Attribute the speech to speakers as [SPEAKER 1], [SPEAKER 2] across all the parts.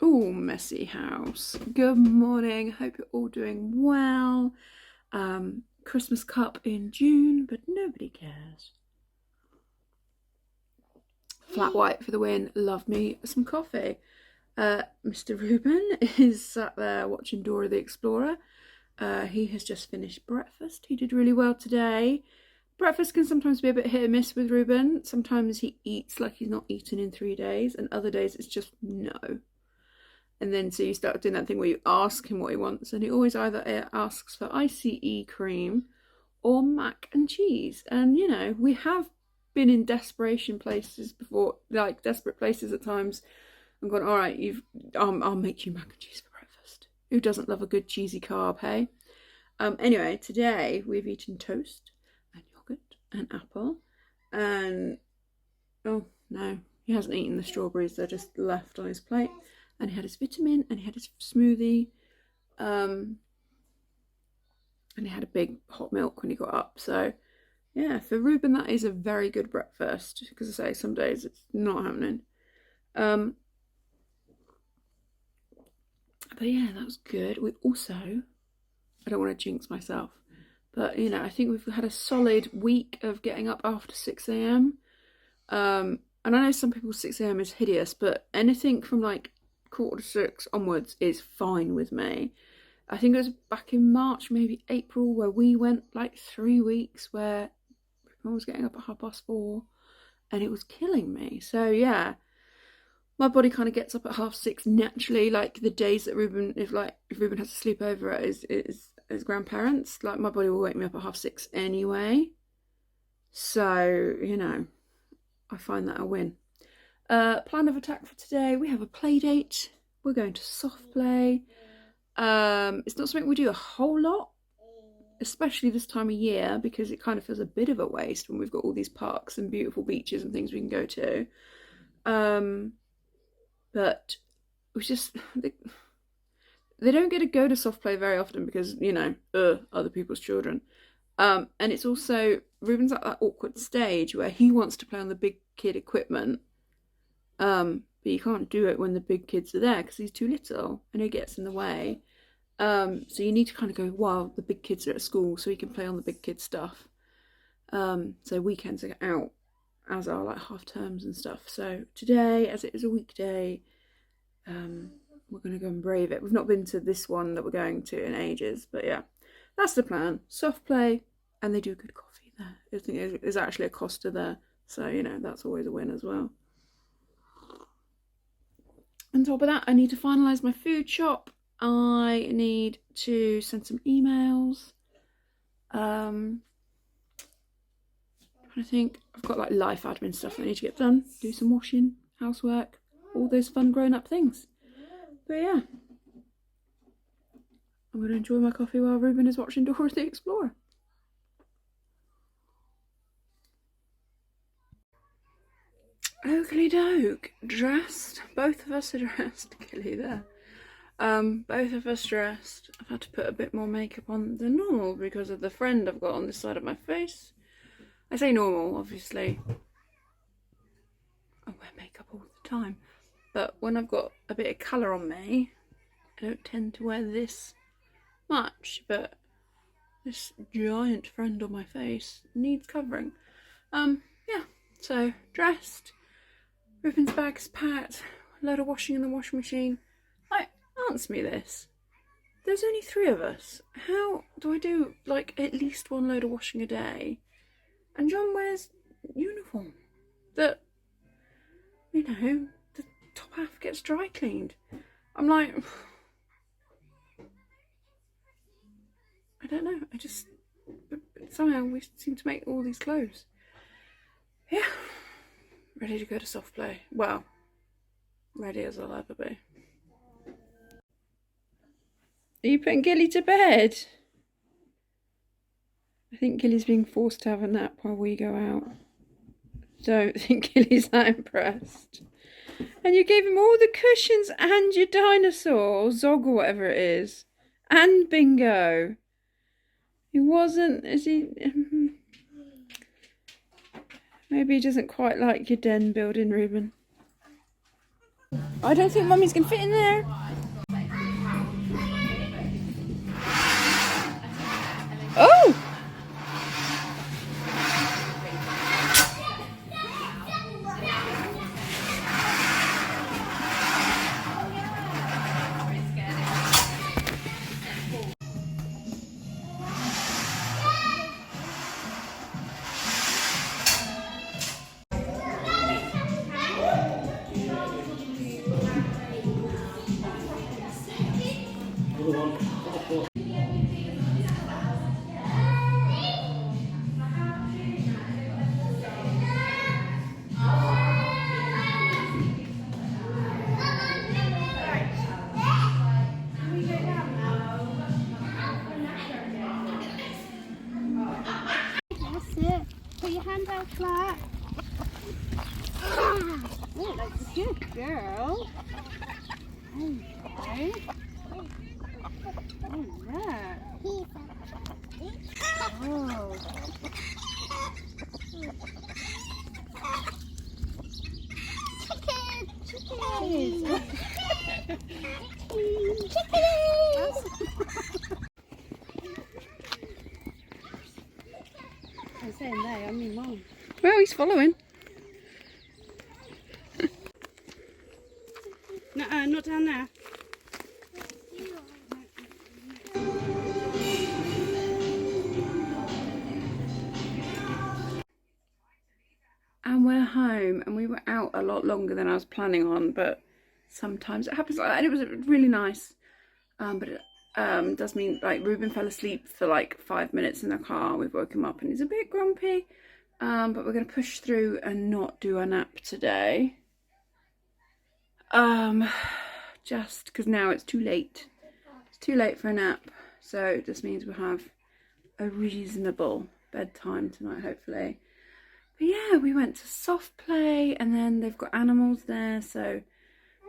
[SPEAKER 1] Oh, messy house. Good morning. Hope you're all doing well. Christmas cup in June, but nobody cares. Flat white for the win. Love me some coffee. Mr. Ruben is sat there watching Dora the Explorer. He has just finished breakfast. He did really well today. Breakfast can sometimes be a bit hit or miss with Ruben. Sometimes he eats like he's not eaten in 3 days, and other days it's just no. And then so you start doing that thing where you ask him what he wants, and he always either asks for ICE cream or mac and cheese. And you know, we have been in desperation places before, like desperate places at times, and gone, all right, I'll make you mac and cheese for breakfast. Who doesn't love a good cheesy carb, hey? Anyway, today we've eaten toast and yogurt and apple, and oh no, he hasn't eaten the strawberries, they're just left on his plate. And he had his vitamin, and he had his smoothie, and he had a big hot milk when he got up. So yeah, for Ruben that is a very good breakfast, because I say some days it's not happening. But yeah, that was good. We also, I don't want to jinx myself, but you know, I think we've had a solid week of getting up after 6 a.m. And I know some people 6 a.m. is hideous, but anything from like 5:45 onwards is fine with me. I think it was back in March, maybe April, where we went like 3 weeks where I was getting up at 4:30 and it was killing me. So yeah, my body kind of gets up at 6:30 naturally. Like the days that Ruben, if Ruben has to sleep over at his grandparents, like my body will wake me up at 6:30 anyway. So you know, I find that a win. Plan of attack for today, we have a play date. We're going to soft play. It's not something we do a whole lot, especially this time of year, because it kind of feels a bit of a waste when we've got all these parks and beautiful beaches and things we can go to. But we just they don't get to go to soft play very often because, you know, other people's children. And it's also, Ruben's at that awkward stage where he wants to play on the big kid equipment, but you can't do it when the big kids are there because he's too little and he gets in the way. So you need to kind of go while the big kids are at school so he can play on the big kid stuff. So weekends are out, as are like half terms and stuff. So today, as it is a weekday, we're going to go and brave it. We've not been to this one that we're going to in ages, but yeah, that's the plan. Soft play, and they do good coffee there. I think there's actually a Costa there, so you know that's always a win as well. On top of that, I need to finalise my food shop. I need to send some emails. I think I've got like life admin stuff that I need to get done. Do some washing, housework, all those fun grown-up things. But yeah, I'm going to enjoy my coffee while Ruben is watching Dora the Explorer. Oakley doke, dressed. Both of us are dressed. Killy there. Both of us dressed. I've had to put a bit more makeup on than normal because of the friend I've got on this side of my face. I say normal, obviously. I wear makeup all the time. But when I've got a bit of colour on me, I don't tend to wear this much. But this giant friend on my face needs covering. Yeah, so dressed. Ruben's bag's packed. A load of washing in the washing machine. Like, answer me this. There's only 3 of us. How do I do, like, at least 1 load of washing a day? And John wears uniform that, you know, the top half gets dry cleaned. I'm like, I don't know. I just, somehow we seem to make all these clothes. Yeah. Ready to go to soft play. Well, ready as I'll ever be. Are you putting Gilly to bed? I think Gilly's being forced to have a nap while we go out. Don't think Gilly's that impressed. And you gave him all the cushions and your dinosaur, or Zog or whatever it is. And Bingo. He wasn't, is he? Maybe he doesn't quite like your den building, Ruben. I don't think Mummy's going to fit in there. Oh!
[SPEAKER 2] That's it. Put your hand out flat. Oh, that's a good girl. Okay. Oh, yeah. Oh. Chicken! I'm saying they, I mean mine.
[SPEAKER 1] Well, he's following.
[SPEAKER 2] No, not down there.
[SPEAKER 1] And we're home, and we were out a lot longer than I was planning on, but sometimes it happens like that, and it was really nice. But it does mean, like, Ruben fell asleep for like 5 minutes in the car. We've woke him up and he's a bit grumpy, but we're going to push through and not do a nap today. Just because now it's too late. It's too late for a nap, so this means we'll have a reasonable bedtime tonight, hopefully. But yeah, we went to soft play, and then they've got animals there, so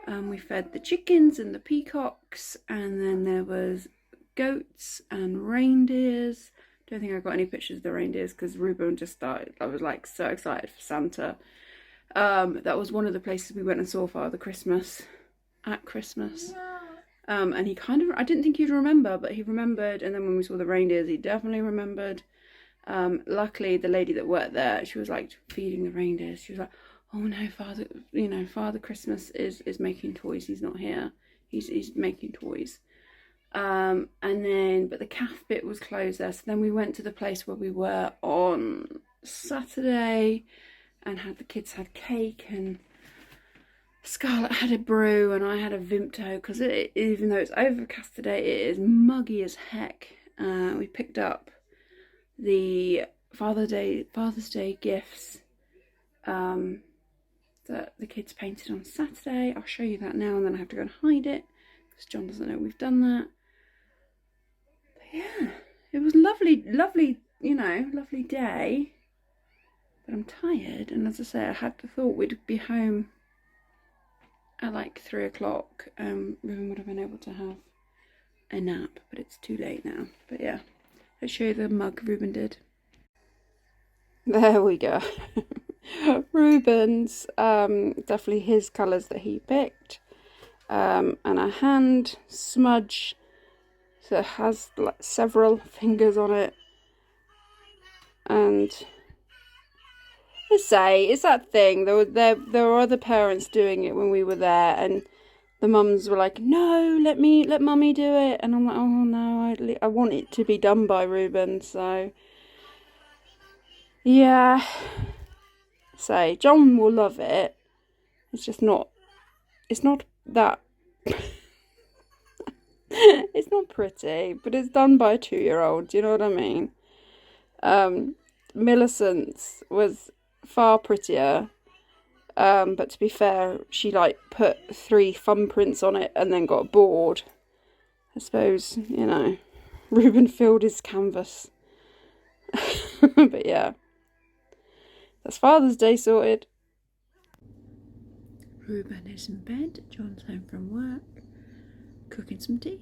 [SPEAKER 1] we fed the chickens and the peacocks, and then there was goats and reindeers. Don't think I got any pictures of the reindeers because Ruben just started. I was like so excited for Santa. That was one of the places we went and saw Father Christmas at Christmas. And he kind of, I didn't think he'd remember, but he remembered. And then when we saw the reindeers, he definitely remembered. Luckily, the lady that worked there, she was like feeding the reindeers. She was like, "Oh no, Father Christmas is making toys. He's not here. He's making toys." And then, but the calf bit was closed there. So then we went to the place where we were on Saturday, and the kids had cake, and Scarlett had a brew, and I had a Vimto, because even though it's overcast today, it is muggy as heck. We picked up the Father's Day gifts that the kids painted on Saturday. I'll show you that now, and then I have to go and hide it because John doesn't know we've done that. But yeah, it was lovely, lovely day. But I'm tired, and as I say, I had thought we'd be home at like 3 o'clock. Ruben would have been able to have a nap, but it's too late now. But yeah, let's show you the mug Ruben did. There we go. Ruben's, definitely his colours that he picked. And a hand smudge, so it has like several fingers on it. And let's say, it's that thing, there were other parents doing it when we were there, and the mums were like, "No, let mummy do it." And I'm like, "Oh no, I want it to be done by Ruben." So yeah, say John will love it. It's just not. It's not that. It's not pretty, but it's done by a 2-year-old. Do you know what I mean? Millicent's was far prettier. But to be fair, she like put 3 thumbprints on it and then got bored. I suppose, Ruben filled his canvas. But yeah, that's Father's Day sorted. Ruben is in bed, John's home from work, cooking some tea.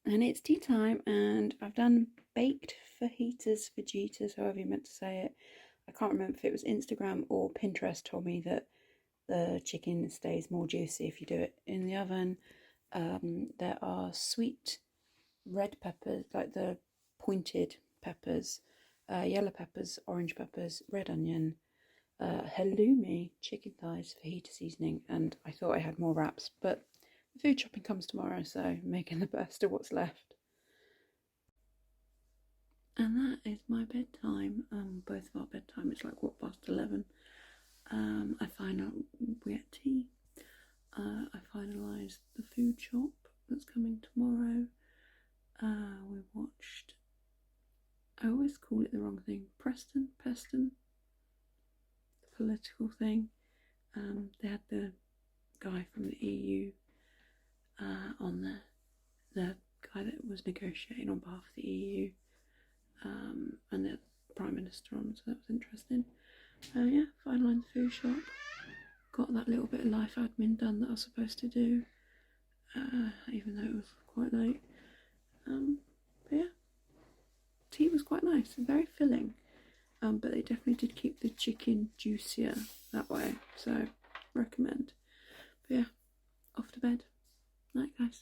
[SPEAKER 1] And it's tea time, and I've done baked fajitas, however you meant to say it. I can't remember if it was Instagram or Pinterest told me that the chicken stays more juicy if you do it in the oven. There are sweet red peppers, like the pointed peppers, yellow peppers, orange peppers, red onion, halloumi, chicken thighs, fajita seasoning, and I thought I had more wraps, but the food shopping comes tomorrow, so I'm making the best of what's left. And that is my bedtime. Both of our bedtime. It's like 11:15. I find out we had tea. I finalised the food shop that's coming tomorrow. We watched, I always call it the wrong thing, Peston, the political thing. They had the guy from the EU on there, the guy that was negotiating on behalf of the EU, and the Prime Minister on, so that was interesting. Yeah, finalised the food shop. Got that little bit of life admin done that I was supposed to do, even though it was quite late. But yeah, tea was quite nice and very filling, but they definitely did keep the chicken juicier that way, so recommend. But yeah, off to bed. Night, guys.